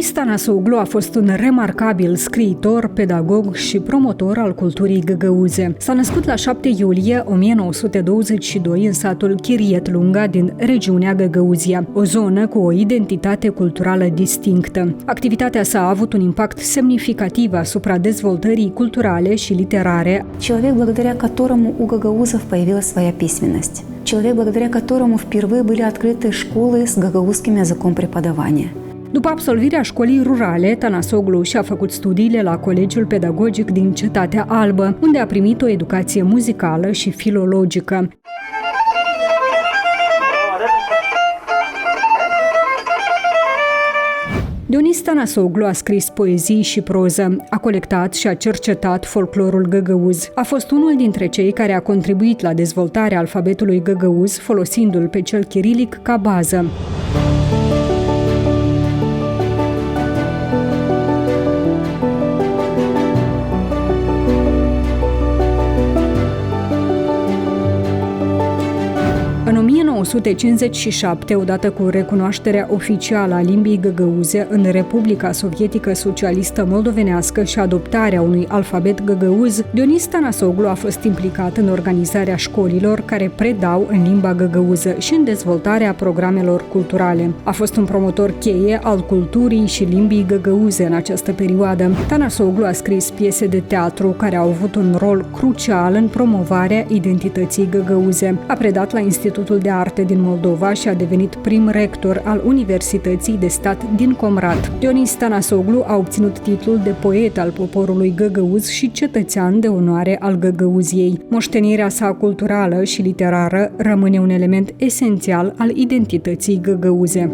Dionis Tănăsoglu a fost un remarcabil scriitor, pedagog și promotor al culturii găgăuze. S-a născut la 7 iulie 1922 în satul Chiriet Lunga din regiunea Găgăuzia, o zonă cu o identitate culturală distinctă. Activitatea sa a avut un impact semnificativ asupra dezvoltării culturale și literare. Человек, благодаря которому у гагаузов появилась своя письменность. Человек, благодаря которому впервые были открыты школы с гагаузским языком преподавания. După absolvirea școlii rurale, Tănăsoglu și-a făcut studiile la Colegiul Pedagogic din Cetatea Albă, unde a primit o educație muzicală și filologică. Dionis Tănăsoglu a scris poezii și proză, a colectat și a cercetat folclorul găgăuz. A fost unul dintre cei care a contribuit la dezvoltarea alfabetului găgăuz, folosindu-l pe cel chirilic ca bază. În 1957, odată cu recunoașterea oficială a limbii găgăuze în Republica Sovietică Socialistă Moldovenească și adoptarea unui alfabet găgăuz, Dionis Tănăsoglu a fost implicat în organizarea școlilor care predau în limba găgăuză și în dezvoltarea programelor culturale. A fost un promotor cheie al culturii și limbii găgăuze în această perioadă. Tănăsoglu a scris piese de teatru care au avut un rol crucial în promovarea identității găgăuze. A predat la Institutul de Arte din Moldova și a devenit prim rector al Universității de Stat din Comrat. Dionis Tănăsoglu a obținut titlul de poet al poporului găgăuz și cetățean de onoare al Găgăuziei. Moștenirea sa culturală și literară rămâne un element esențial al identității găgăuze.